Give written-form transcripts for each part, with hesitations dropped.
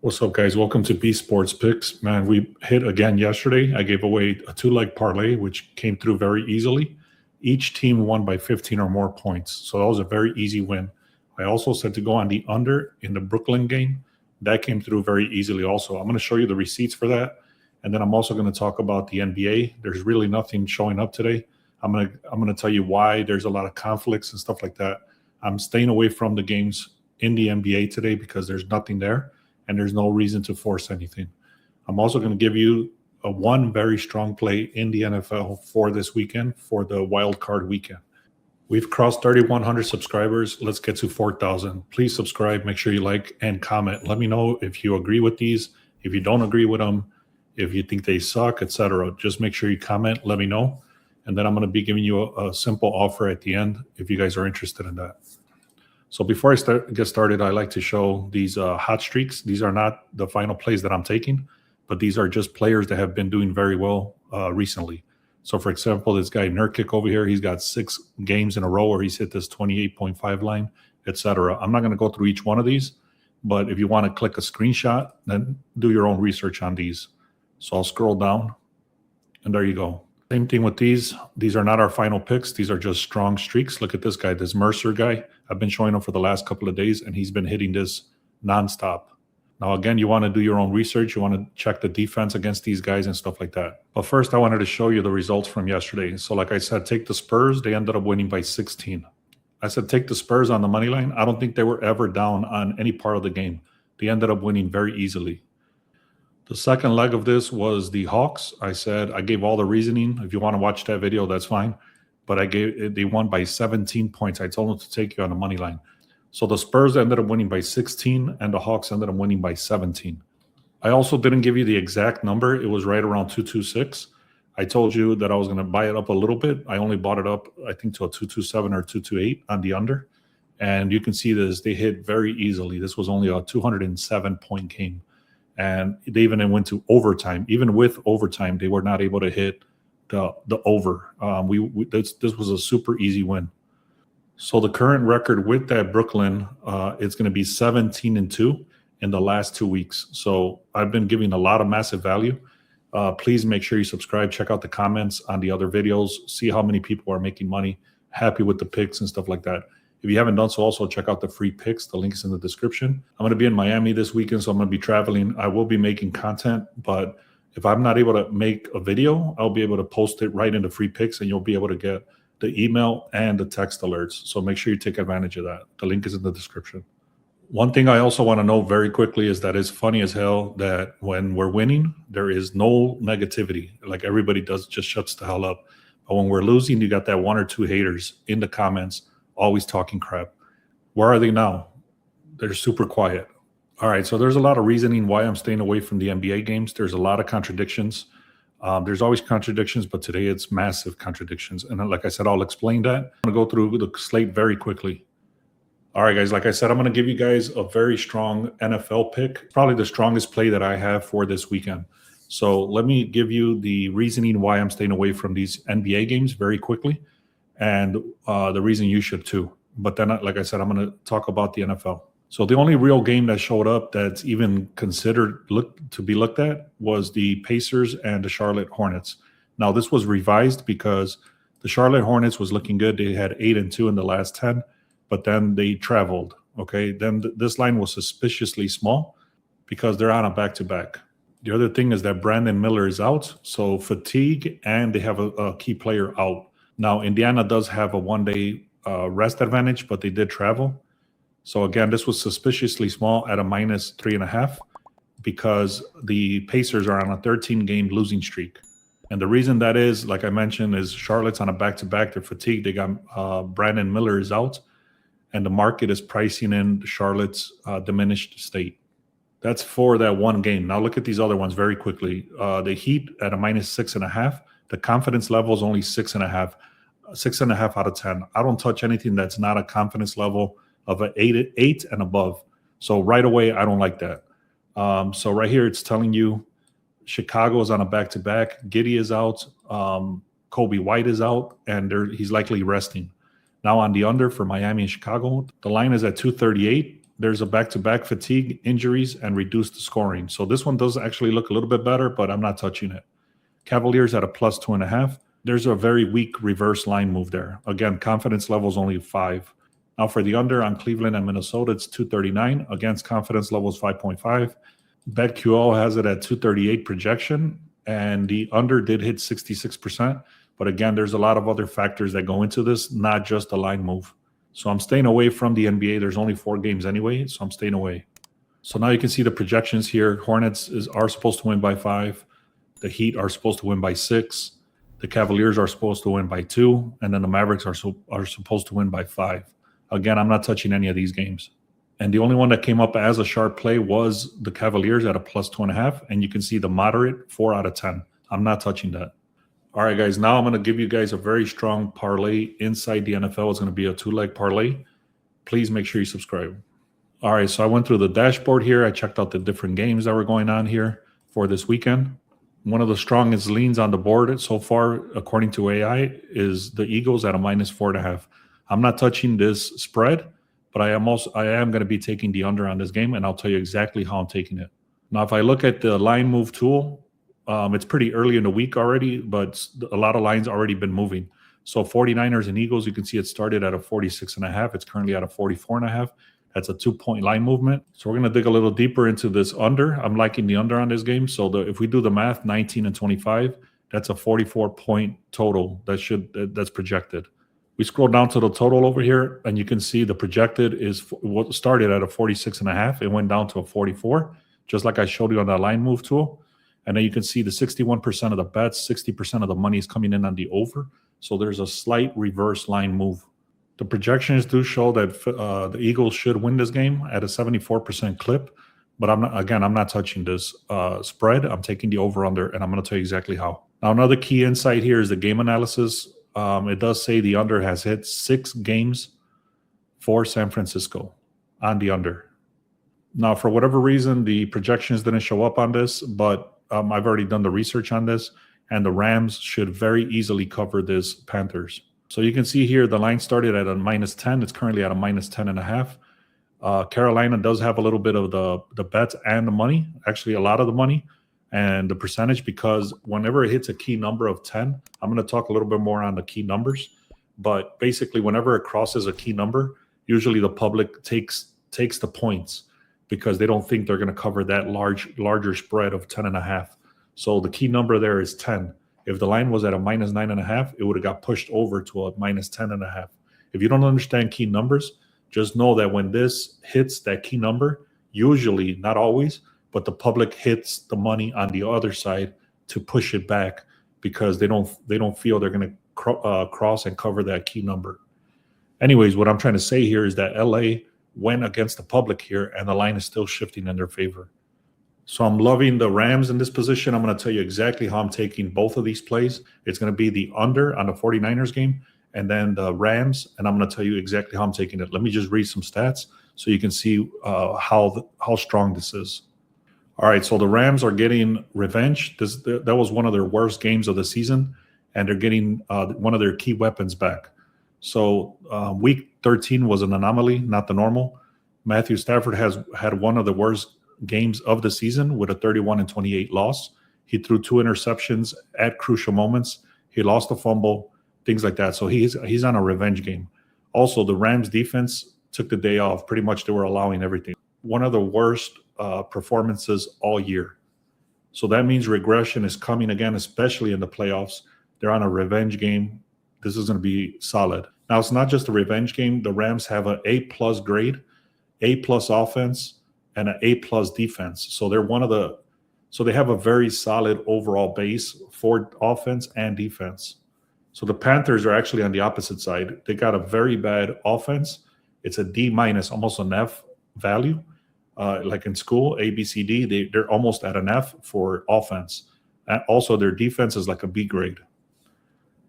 What's up, guys? Welcome to B Sports Picks. Man, we hit again yesterday. I gave away a two-leg parlay, which came through very easily. Each team won by 15 or more points. So that was a very easy win. I also said to go on the under in the Brooklyn game. That came through very easily also. I'm going to show you the receipts for that. And then I'm also going to talk about the NBA. There's really nothing showing up today. I'm going to tell you why there's a lot of conflicts and stuff like that. I'm staying away from the games in the NBA today because there's nothing there. And there's no reason to force anything. I'm also going to give you one very strong play in the NFL for this weekend, for the wild card weekend. We've crossed 3,100 subscribers. Let's get to 4,000. Please subscribe. Make sure you like and comment. Let me know if you agree with these, if you don't agree with them, if you think they suck, etc. Just make sure you comment. Let me know. And then I'm going to be giving you a simple offer at the end if you guys are interested in that. So before I get started, I like to show these hot streaks. These are not the final plays that I'm taking, but these are just players that have been doing very well recently. So for example, this guy Nurkic over here, he's got 6 games in a row where he's hit this 28.5 line, etc. I'm not going to go through each one of these, but if you want to click a screenshot, then do your own research on these. So I'll scroll down, and there you go. Same thing with these. These are not our final picks. These are just strong streaks. Look at this guy, this Mercer guy. I've been showing him for the last couple of days, and he's been hitting this nonstop. Now, again, you want to do your own research. You want to check the defense against these guys and stuff like that. But first, I wanted to show you the results from yesterday. So like I said, take the Spurs. They ended up winning by 16. I said take the Spurs on the money line. I don't think they were ever down on any part of the game. They ended up winning very easily. The second leg of this was the Hawks. I gave all the reasoning. If you want to watch that video, that's fine. But they won by 17 points. I told them to take you on the money line. So the Spurs ended up winning by 16, and the Hawks ended up winning by 17. I also didn't give you the exact number. It was right around 226. I told you that I was going to buy it up a little bit. I only bought it up, I think, to a 227 or 228 on the under. And you can see this. They hit very easily. This was only a 207-point game. And they even went to overtime. Even with overtime, they were not able to hit the over. This was a super easy win. So the current record with that Brooklyn, it's going to be 17-2 in the last 2 weeks. So I've been giving a lot of massive value. Please make sure you subscribe. Check out the comments on the other videos. See how many people are making money, happy with the picks and stuff like that. If you haven't done so, also check out the free picks. The link is in the description. I'm going to be in Miami this weekend, so I'm going to be traveling. I will be making content, but if I'm not able to make a video, I'll be able to post it right into free picks, and you'll be able to get the email and the text alerts. So make sure you take advantage of that. The link is in the description. One thing I also want to know very quickly is that it's funny as hell that when we're winning, there is no negativity. Like everybody does, just shuts the hell up. But when we're losing, you got that 1 or 2 haters in the comments always talking crap. Where are they now? They're super quiet. All right, so there's a lot of reasoning why I'm staying away from the NBA games. There's a lot of contradictions. There's always contradictions, but today it's massive contradictions. And like I said, I'll explain that. I'm going to go through the slate very quickly. All right, guys, like I said, I'm going to give you guys a very strong NFL pick, probably the strongest play that I have for this weekend. So let me give you the reasoning why I'm staying away from these NBA games very quickly. And the reason you should too. But then, like I said, I'm going to talk about the NFL. So the only real game that showed up that's even considered to be looked at was the Pacers and the Charlotte Hornets. Now, this was revised because the Charlotte Hornets was looking good. They had 8-2 in the last 10, but then they traveled. Okay, then this line was suspiciously small because they're on a back-to-back. The other thing is that Brandon Miller is out, so fatigue, and they have a key player out. Now, Indiana does have a one-day rest advantage, but they did travel. So, again, this was suspiciously small at a -3.5 because the Pacers are on a 13-game losing streak. And the reason that is, like I mentioned, is Charlotte's on a back-to-back. They're fatigued. They got Brandon Miller is out, and the market is pricing in Charlotte's diminished state. That's for that one game. Now, look at these other ones very quickly. The Heat at a -6.5. The confidence level is only 6.5. 6.5 out of 10. I don't touch anything that's not a confidence level of an 8 and above. So right away, I don't like that. So right here, it's telling you Chicago is on a back-to-back. Giddey is out. Kobe White is out, and he's likely resting. Now on the under for Miami and Chicago, the line is at 238. there's a back-to-back fatigue, injuries, and reduced scoring. So this one does actually look a little bit better, but I'm not touching it. Cavaliers at a plus 2.5. There's a very weak reverse line move there. Again, confidence level is only 5. Now for the under on Cleveland and Minnesota, it's 239. Against confidence level is 5.5. BetQL has it at 238 projection, and the under did hit 66%. But again, there's a lot of other factors that go into this, not just the line move. So I'm staying away from the NBA. There's only 4 games anyway, so I'm staying away. So now you can see the projections here. Hornets are supposed to win by 5. The Heat are supposed to win by 6. The Cavaliers are supposed to win by 2. And then the Mavericks are supposed to win by 5. Again, I'm not touching any of these games. And the only one that came up as a sharp play was the Cavaliers at a plus 2.5. And you can see the moderate 4 out of 10. I'm not touching that. All right, guys, now I'm going to give you guys a very strong parlay inside the NFL. It's going to be a 2-leg parlay. Please make sure you subscribe. All right, so I went through the dashboard here. I checked out the different games that were going on here for this weekend. One of the strongest leans on the board so far, according to AI, is the Eagles at a minus 4.5. I'm not touching this spread, but I am going to be taking the under on this game, and I'll tell you exactly how I'm taking it. Now, if I look at the line move tool, it's pretty early in the week already, but a lot of lines already been moving. So 49ers and Eagles, you can see it started at a 46.5. It's currently at a 44.5. That's a 2-point line movement. So we're going to dig a little deeper into this under. I'm liking the under on this game. So if we do the math, 19 and 25, that's a 44-point total that's projected. We scroll down to the total over here, and you can see the projected is what started at a 46.5. It went down to a 44, just like I showed you on that line move tool. And then you can see the 61% of the bets, 60% of the money is coming in on the over. So there's a slight reverse line move. The projections do show that the Eagles should win this game at a 74% clip. But I'm not touching this spread. I'm taking the over-under, and I'm going to tell you exactly how. Now, another key insight here is the game analysis. It does say the under has hit 6 games for San Francisco on the under. Now, for whatever reason, the projections didn't show up on this, but I've already done the research on this, and the Rams should very easily cover this Panthers. So you can see here the line started at a minus 10. It's currently at a minus 10.5. Carolina does have a little bit of the bets and the money, actually a lot of the money and the percentage, because whenever it hits a key number of 10, I'm going to talk a little bit more on the key numbers. But basically, whenever it crosses a key number, usually the public takes the points, because they don't think they're going to cover that larger spread of 10.5. So the key number there is 10. If the line was at a minus 9.5, it would have got pushed over to a minus 10.5. If you don't understand key numbers, just know that when this hits that key number, usually, not always, but the public hits the money on the other side to push it back, because they don't feel they're going to cross and cover that key number. Anyways, what I'm trying to say here is that LA went against the public here, and the line is still shifting in their favor. So I'm loving the Rams in this position. I'm going to tell you exactly how I'm taking both of these plays. It's going to be the under on the 49ers game, and then the Rams, and I'm going to tell you exactly how I'm taking it. Let me just read some stats so you can see how strong this is. All right, so the Rams are getting revenge. That was one of their worst games of the season, and they're getting one of their key weapons back. So week 13 was an anomaly, not the normal. Matthew Stafford has had one of the worst games of the season with a 31-28 loss. He threw 2 interceptions at crucial moments. He lost a fumble, things like that. So he's on a revenge game. Also, the Rams defense took the day off. Pretty much they were allowing everything. One of the worst performances all year. So that means regression is coming again, especially in the playoffs. They're on a revenge game. This is going to be solid. Now, it's not just a revenge game. The Rams have an A+ grade, A+ offense, and an A+ defense. So they have a very solid overall base for offense and defense. So the Panthers are actually on the opposite side. They got a very bad offense. It's a D-, almost an F value. Like in school, A, B, C, D, they're almost at an F for offense. And also, their defense is like a B grade.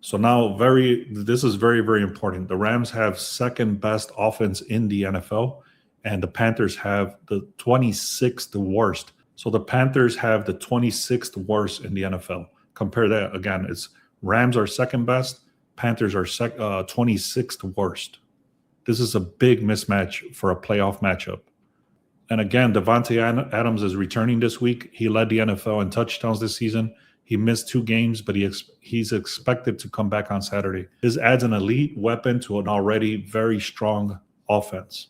So now this is very, very important. The Rams have second best offense in the NFL, and the Panthers have the 26th worst. So the Panthers have the 26th worst in the NFL. Compare that again. It's Rams are second best, Panthers are 26th worst. This is a big mismatch for a playoff matchup. And again, Devontae Adams is returning this week. He led the NFL in touchdowns this season. He missed 2 games, but he's expected to come back on Saturday. This adds an elite weapon to an already very strong offense.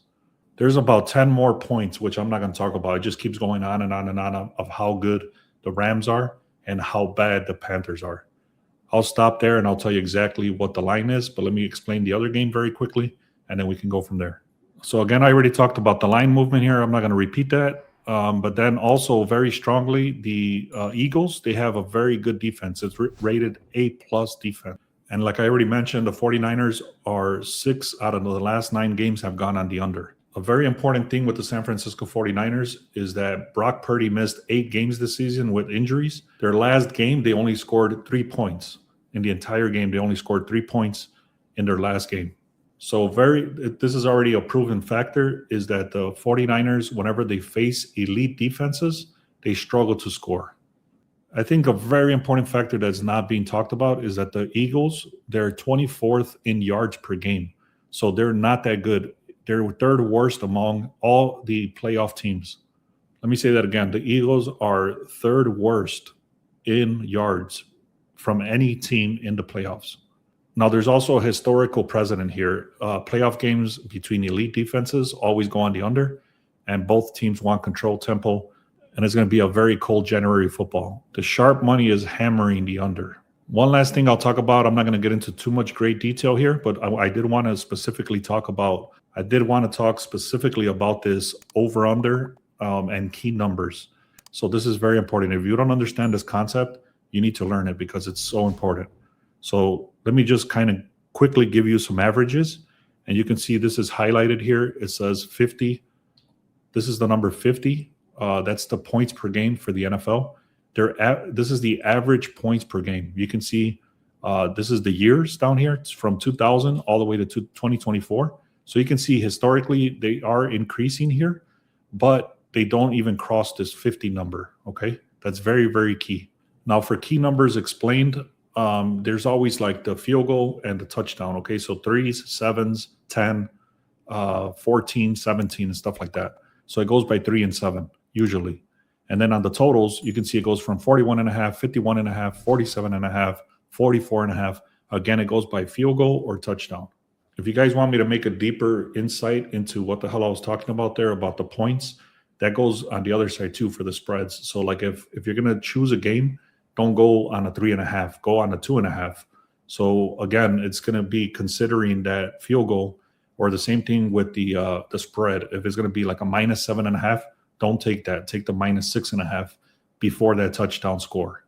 There's about 10 more points, which I'm not going to talk about. It just keeps going on and on and on of how good the Rams are and how bad the Panthers are. I'll stop there and I'll tell you exactly what the line is, but let me explain the other game very quickly, and then we can go from there. So again, I already talked about the line movement here. I'm not going to repeat that. But then also very strongly, the Eagles, they have a very good defense. It's rated A+ defense. And like I already mentioned, the 49ers are 6 out of the last 9 games have gone on the under. A very important thing with the San Francisco 49ers is that Brock Purdy missed 8 games this season with injuries. Their last game, they only scored 3 points. In the entire game, they only scored 3 points in their last game. So this is already a proven factor, is that the 49ers, whenever they face elite defenses, they struggle to score. I think a very important factor that's not being talked about is that the Eagles, they're 24th in yards per game. So they're not that good. They're 3rd worst among all the playoff teams. Let me say that again. The Eagles are 3rd worst in yards from any team in the playoffs. Now, there's also a historical precedent here. Playoff games between elite defenses always go on the under, and both teams want control tempo, and it's going to be a very cold January football. The sharp money is hammering the under. One last thing I'll talk about, I'm not going to get into too much great detail here, but I did want to specifically talk specifically about this over-under and key numbers. So this is very important. If you don't understand this concept, you need to learn it because it's so important. So let me just kind of quickly give you some averages. And you can see this is highlighted here. It says 50. This is the number 50. That's the points per game for the NFL. This is the average points per game. You can see this is the years down here. It's from 2000 all the way to 2024. So you can see historically they are increasing here, but they don't even cross this 50 number, okay? That's very, very key. Now for key numbers explained, there's always like the field goal and the touchdown, okay? So 3s, 7s, 10, 14, 17, and stuff like that. So it goes by 3 and 7 usually. And then on the totals, you can see it goes from 41.5, 51.5, 47.5, 44.5. Again, it goes by field goal or touchdown. If you guys want me to make a deeper insight into what the hell I was talking about there about the points, that goes on the other side too for the spreads. So like if you're going to choose a game, don't go on a 3.5, go on a 2.5. So again, it's going to be considering that field goal, or the same thing with the spread. If it's going to be like a -7.5, don't take that. Take the -6.5 before that touchdown score.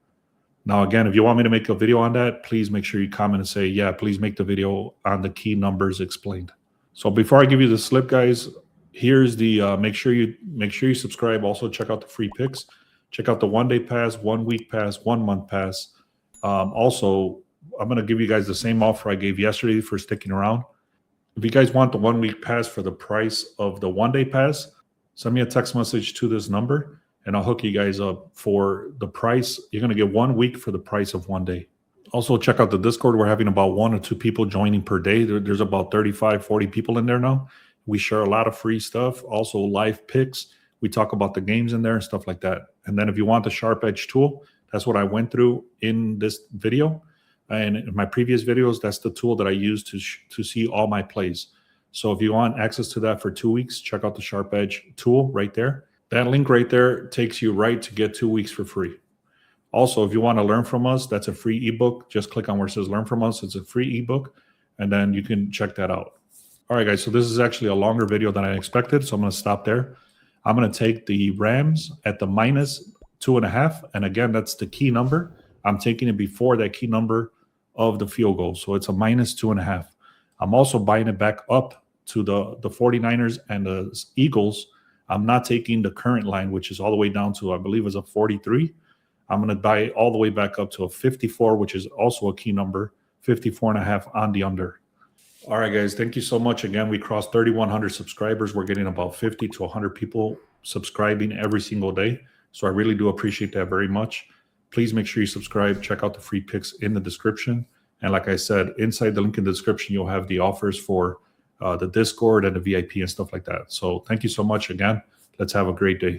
Now, again, if you want me to make a video on that, please make sure you comment and say, yeah, please make the video on the key numbers explained. So before I give you the slip, guys, here's the make sure you subscribe. Also, check out the free picks. Check out the 1-day pass, 1 week pass, 1 month pass. Also, I'm going to give you guys the same offer I gave yesterday for sticking around. If you guys want the 1 week pass for the price of the 1-day pass, send me a text message to this number, and I'll hook you guys up for the price. You're going to get 1 week for the price of 1 day. Also, check out the Discord. We're having about 1 or 2 people joining per day. There's about 35, 40 people in there now. We share a lot of free stuff. Also, live picks. We talk about the games in there and stuff like that. And then if you want the Sharp Edge tool, that's what I went through in this video. And in my previous videos, that's the tool that I use to see all my plays. So if you want access to that for 2 weeks, check out the Sharp Edge tool right there. That link right there takes you right to get 2 weeks for free. Also, if you want to learn from us, that's a free ebook. Just click on where it says learn from us. It's a free ebook, and then you can check that out. All right, guys, so this is actually a longer video than I expected, so I'm going to stop there. I'm going to take the Rams at the -2.5, and again, that's the key number. I'm taking it before that key number of the field goal, so it's a -2.5. I'm also buying it back up to the 49ers and the Eagles. I'm not taking the current line, which is all the way down to, I believe, is a 43. I'm going to buy it all the way back up to a 54, which is also a key number, 54.5 on the under. All right, guys, thank you so much. Again, we crossed 3,100 subscribers. We're getting about 50 to 100 people subscribing every single day. So I really do appreciate that very much. Please make sure you subscribe. Check out the free picks in the description. And like I said, inside the link in the description, you'll have the offers for the Discord and the VIP and stuff like that. So thank you so much again. Let's have a great day.